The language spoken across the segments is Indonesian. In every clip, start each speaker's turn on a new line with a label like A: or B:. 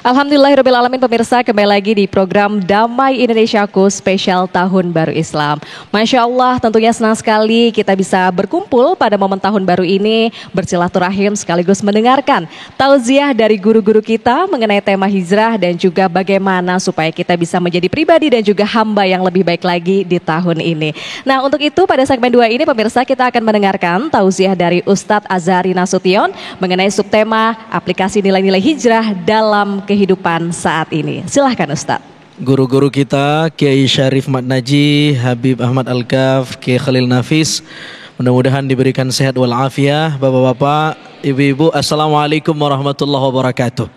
A: Alhamdulillahirrabbilalamin, pemirsa, kembali lagi di program Damai Indonesiaku spesial Tahun Baru Islam. Masya Allah, tentunya senang sekali kita bisa berkumpul pada momen Tahun Baru ini, bersilaturahim sekaligus mendengarkan tauziah dari guru-guru kita mengenai tema hijrah dan juga bagaimana supaya kita bisa menjadi pribadi dan juga hamba yang lebih baik lagi di tahun ini. Nah, untuk itu pada segmen 2 ini pemirsa kita akan mendengarkan tauziah dari Ustadz Azhari Nasution mengenai subtema aplikasi nilai-nilai hijrah dalam kehidupan saat ini. Silahkan Ustadz.
B: Guru-guru kita Kiai Syarif Madnaji, Habib Ahmad Al-Kaf, Kiai Khalil Nafis, mudah-mudahan diberikan sehat walafiat. Bapak-bapak, ibu-ibu, assalamualaikum warahmatullahi wabarakatuh.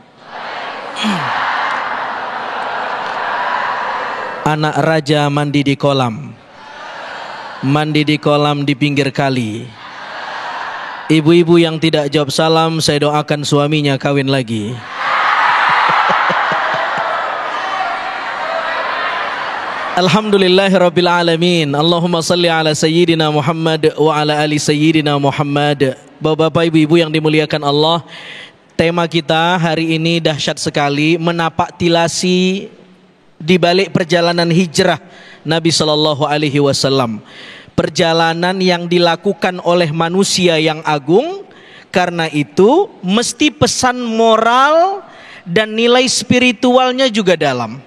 B: Anak raja mandi di kolam, mandi di kolam di pinggir kali. Ibu-ibu yang tidak jawab salam, saya doakan suaminya kawin lagi. Alhamdulillahirabbil alamin. Allahumma salli ala sayyidina Muhammad wa ala ali sayyidina Muhammad. Bapak-bapak, ibu-ibu yang dimuliakan Allah, tema kita hari ini dahsyat sekali, menapak tilasi di balik perjalanan hijrah Nabi sallallahu alaihi wasallam. Perjalanan yang dilakukan oleh manusia yang agung, karena itu mesti pesan moral dan nilai spiritualnya juga dalam.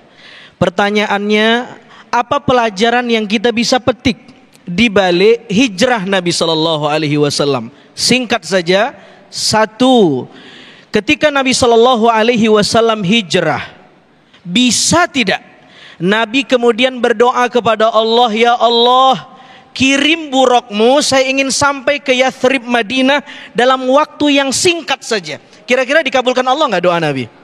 B: Pertanyaannya, apa pelajaran yang kita bisa petik di balik hijrah Nabi sallallahu alaihi wasallam? Singkat saja, satu, ketika Nabi sallallahu alaihi wasallam hijrah, bisa tidak Nabi kemudian berdoa kepada Allah, ya Allah, kirim burukmu, saya ingin sampai ke Yathrib Madinah dalam waktu yang singkat saja. Kira-kira dikabulkan Allah nggak doa Nabi?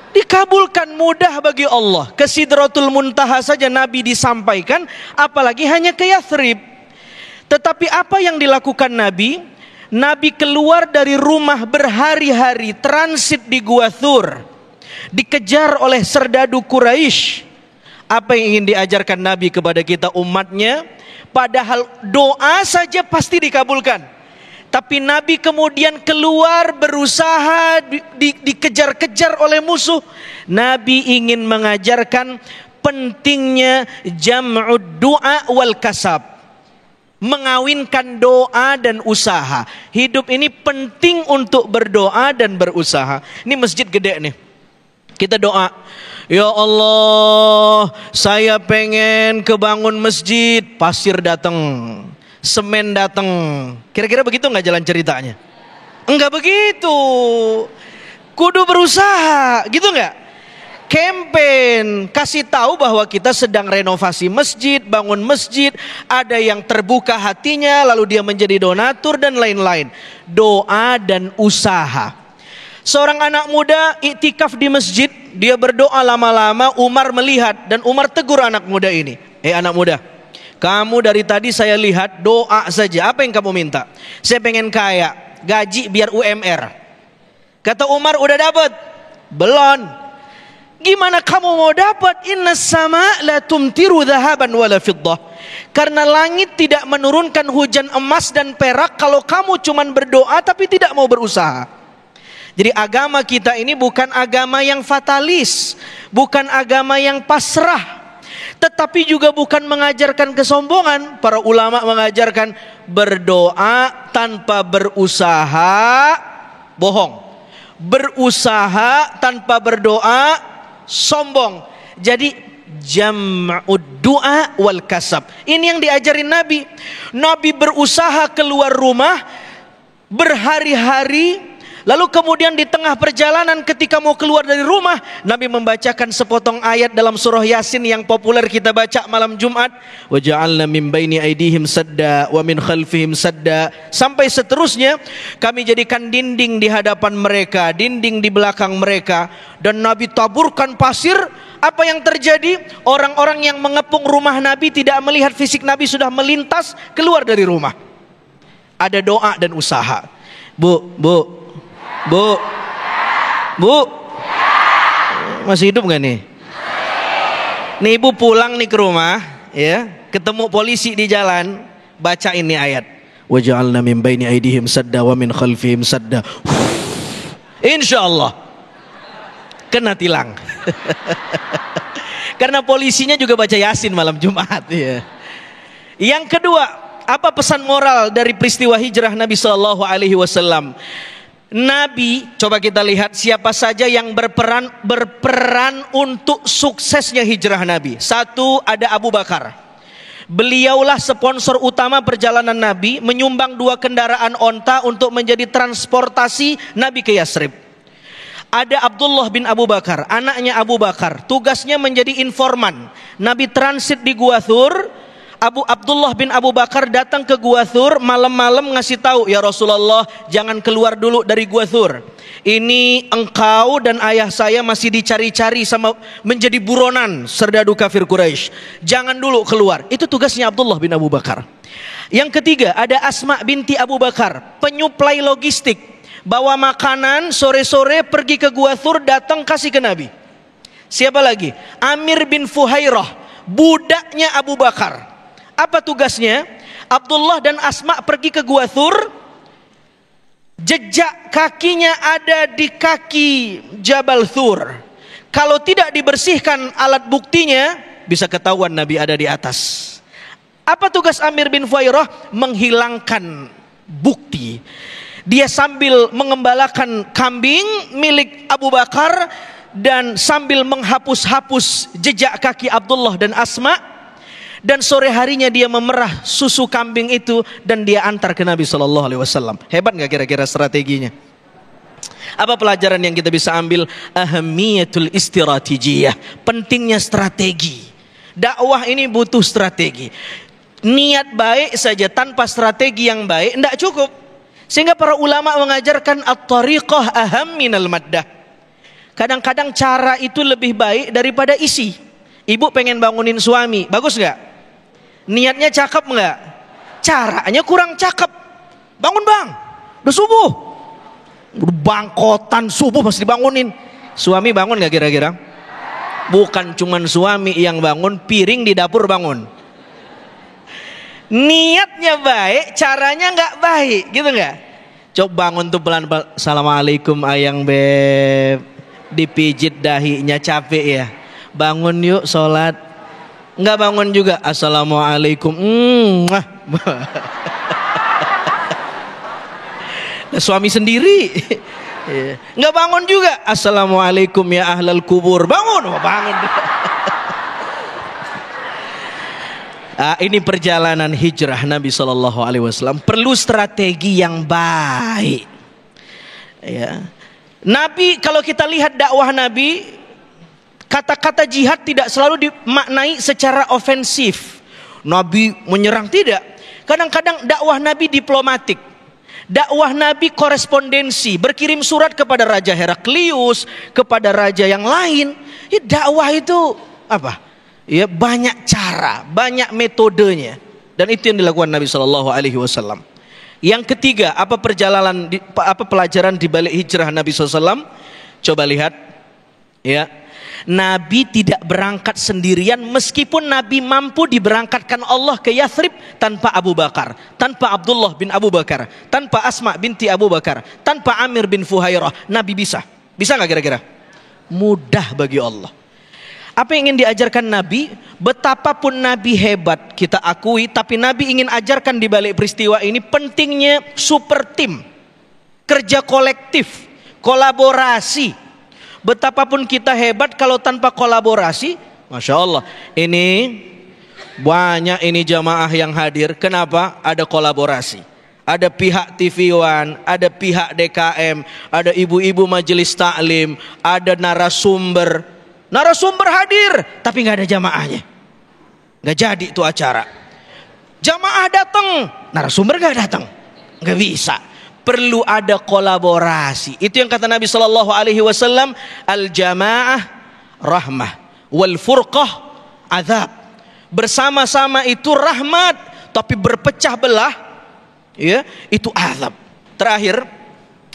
B: Dikabulkan, mudah bagi Allah. Ke Sidratul Muntaha saja Nabi disampaikan, apalagi hanya ke Yathrib. Tetapi apa yang dilakukan Nabi? Nabi keluar dari rumah berhari-hari, transit di Gua Thur, dikejar oleh serdadu Quraisy. Apa yang ingin diajarkan Nabi kepada kita umatnya? Padahal doa saja pasti dikabulkan, tapi Nabi kemudian keluar berusaha dikejar-kejar oleh musuh. Nabi ingin mengajarkan pentingnya jam'ud du'a wal kasab, mengawinkan doa dan usaha. Hidup ini penting untuk berdoa dan berusaha. Ini masjid gede nih, kita doa, ya Allah, saya pengen kebangun masjid, pasir datang, semen datang. Kira-kira begitu nggak jalan ceritanya? Enggak begitu. Kudu berusaha, gitu nggak? Campaign, kasih tahu bahwa kita sedang renovasi masjid, bangun masjid. Ada yang terbuka hatinya, lalu dia menjadi donatur dan lain-lain. Doa dan usaha. Seorang anak muda iktikaf di masjid, dia berdoa lama-lama. Umar melihat dan Umar tegur anak muda ini. Anak muda, kamu dari tadi saya lihat doa saja. Apa yang kamu minta? Saya pengen kaya, gaji biar UMR. Kata Umar, udah dapat? Belum. Gimana kamu mau dapat? Innas sama la tumtiru dhahaban wala fiddah. Karena langit tidak menurunkan hujan emas dan perak kalau kamu cuman berdoa tapi tidak mau berusaha. Jadi agama kita ini bukan agama yang fatalis, bukan agama yang pasrah, tetapi juga bukan mengajarkan kesombongan. Para ulama mengajarkan berdoa tanpa berusaha bohong, berusaha tanpa berdoa sombong. Jadi jam'ud du'a wal kasab, ini yang diajarin Nabi. Nabi berusaha keluar rumah berhari-hari. Lalu kemudian di tengah perjalanan ketika mau keluar dari rumah, Nabi membacakan sepotong ayat dalam surah Yasin yang populer kita baca malam Jumat. Wa ja'alna min baini aydihim sadda wa min khalfihim sadda, sampai seterusnya. Kami jadikan dinding di hadapan mereka, dinding di belakang mereka. Dan Nabi taburkan pasir. Apa yang terjadi? Orang-orang yang mengepung rumah Nabi tidak melihat fisik Nabi sudah melintas keluar dari rumah. Ada doa dan usaha. Bu, masih hidup gak nih? Nih ibu pulang nih ke rumah, ya, ketemu polisi di jalan, baca ini ayat. Wa ja'alna min baini aydihim sadda wa min khalfihim sadda. Insyaallah kena tilang. Karena polisinya juga baca Yasin malam Jumat. Ya. Yang kedua, apa pesan moral dari peristiwa hijrah Nabi Shallallahu Alaihi Wasallam? Nabi, coba kita lihat siapa saja yang berperan untuk suksesnya hijrah Nabi. Satu, ada Abu Bakar. Beliaulah sponsor utama perjalanan Nabi, menyumbang 2 kendaraan onta untuk menjadi transportasi Nabi ke Yathrib. Ada Abdullah bin Abu Bakar, anaknya Abu Bakar, tugasnya menjadi informan. Nabi transit di Gua Thur. Abdullah bin Abu Bakar datang ke Gua Thur malam-malam ngasih tahu, ya Rasulullah, jangan keluar dulu dari Gua Thur. Ini engkau dan ayah saya masih dicari-cari sama menjadi buronan serdadu kafir Quraisy. Jangan dulu keluar. Itu tugasnya Abdullah bin Abu Bakar. Yang ketiga, ada Asma binti Abu Bakar, penyuplai logistik. Bawa makanan, sore-sore pergi ke Gua Thur, datang kasih ke Nabi. Siapa lagi? Amir bin Fuhairah, budaknya Abu Bakar. Apa tugasnya? Abdullah dan Asma pergi ke Gua Thur. Jejak kakinya ada di kaki Jabal Thur. Kalau tidak dibersihkan alat buktinya, bisa ketahuan Nabi ada di atas. Apa tugas Amir bin Fuhairah? Menghilangkan bukti. Dia sambil mengembalakan kambing milik Abu Bakar dan sambil menghapus-hapus jejak kaki Abdullah dan Asma. Dan sore harinya dia memerah susu kambing itu dan dia antar ke Nabi SAW. Hebat gak kira-kira strateginya? Apa pelajaran yang kita bisa ambil? Ahamiyatul istiratijiyah, pentingnya strategi. Dakwah ini butuh strategi. Niat baik saja tanpa strategi yang baik tidak cukup. Sehingga para ulama mengajarkan at-tariqah aham minal maddah. Kadang-kadang cara itu lebih baik daripada isi. Ibu pengen bangunin suami, bagus gak? Niatnya cakep nggak? Caranya kurang cakep. Bangun bang, udah subuh. Udah bangkotan subuh masih dibangunin. Suami bangun nggak kira-kira? Bukan cuman suami yang bangun, piring di dapur bangun. Niatnya baik, caranya nggak baik, gitu nggak? Coba bangun tuh pelan-pelan. Assalamualaikum ayang beb. Dipijit dahinya capek ya. Bangun yuk sholat. Enggak bangun juga. Assalamualaikum. Suami sendiri. Enggak bangun juga. Assalamualaikum ya ahlal kubur. Bangun. Bangun. Ini perjalanan hijrah Nabi SAW. Perlu strategi yang baik. Ya. Nabi, kalau kita lihat dakwah Nabi, kata-kata jihad tidak selalu dimaknai secara ofensif. Nabi menyerang, tidak. Kadang-kadang dakwah Nabi diplomatik. Dakwah Nabi korespondensi, berkirim surat kepada Raja Heraklius, kepada raja yang lain. Ya, dakwah itu apa? Ya, banyak cara, banyak metodenya. Dan itu yang dilakukan Nabi SAW. Yang ketiga, apa pelajaran di balik hijrah Nabi SAW? Coba lihat, ya. Nabi tidak berangkat sendirian meskipun Nabi mampu diberangkatkan Allah ke Yathrib tanpa Abu Bakar, tanpa Abdullah bin Abu Bakar, tanpa Asma binti Abu Bakar, tanpa Amir bin Fuhairah. Nabi bisa. Bisa nggak kira-kira? Mudah bagi Allah. Apa yang ingin diajarkan Nabi? Betapapun Nabi hebat kita akui, tapi Nabi ingin ajarkan di balik peristiwa ini pentingnya super tim, kerja kolektif, kolaborasi. Betapapun kita hebat kalau tanpa kolaborasi, Masya Allah. Ini banyak ini jamaah yang hadir. Kenapa? Ada kolaborasi. Ada pihak TV One, ada pihak DKM, ada ibu-ibu majelis taklim, ada narasumber. Narasumber hadir, tapi nggak ada jamaahnya. Nggak jadi itu acara. Jamaah datang, narasumber nggak datang, nggak bisa. Perlu ada kolaborasi. Itu yang kata Nabi SAW, al-jamaah rahmah, wal furqah azab. Bersama-sama itu rahmat, tapi berpecah belah, ya, itu azab. Terakhir,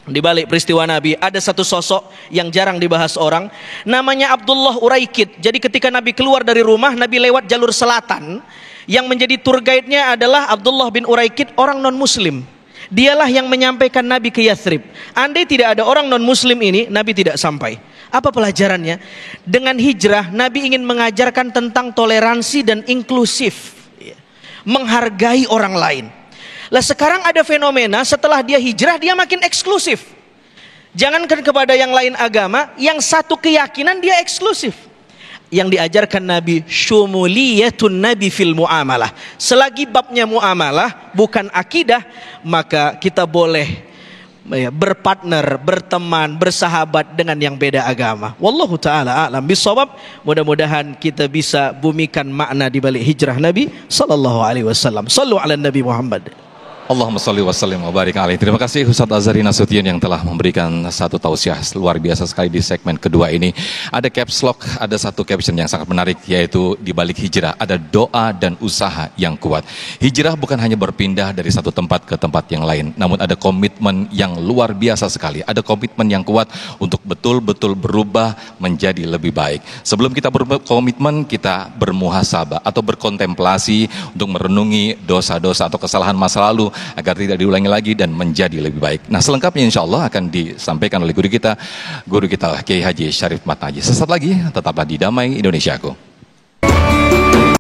B: di balik peristiwa Nabi ada satu sosok yang jarang dibahas orang, namanya Abdullah Uraikid. Jadi ketika Nabi keluar dari rumah, Nabi lewat jalur selatan. Yang menjadi tour guide-nya adalah Abdullah bin Uraikid, orang non-muslim. Dialah yang menyampaikan Nabi ke Yathrib. Andai tidak ada orang non-muslim ini, Nabi tidak sampai. Apa pelajarannya? Dengan hijrah, Nabi ingin mengajarkan tentang toleransi dan inklusif, menghargai orang lain. Lah sekarang ada fenomena setelah dia hijrah, dia makin eksklusif. Jangankan kepada yang lain agama, yang satu keyakinan dia eksklusif. Yang diajarkan Nabi, syumuliyatun Nabi fil muamalah. Selagi babnya muamalah, bukan akidah, maka kita boleh berpartner, berteman, bersahabat dengan yang beda agama. Wallahu ta'ala a'lam bishawab. Mudah-mudahan kita bisa bumikan makna di balik hijrah Nabi sallallahu alaihi wasallam. Sallu ala Nabi Muhammad.
C: Allahumma salli wa sallim wa barik alaihi. Terima kasih Ustaz Azhari Nasution yang telah memberikan satu tausiah luar biasa sekali di segmen kedua ini. Ada caps lock, ada satu caption yang sangat menarik, yaitu di balik hijrah ada doa dan usaha yang kuat. Hijrah bukan hanya berpindah dari satu tempat ke tempat yang lain, namun ada komitmen yang luar biasa sekali. Ada komitmen yang kuat untuk betul-betul berubah menjadi lebih baik. Sebelum kita berkomitmen, kita bermuhasabah atau berkontemplasi untuk merenungi dosa-dosa atau kesalahan masa lalu agar tidak diulangi lagi dan menjadi lebih baik. Nah, selengkapnya insya Allah akan disampaikan oleh guru kita Kiai Haji Syarif Matnaji. Sesaat lagi tetaplah di Damai Indonesiaku.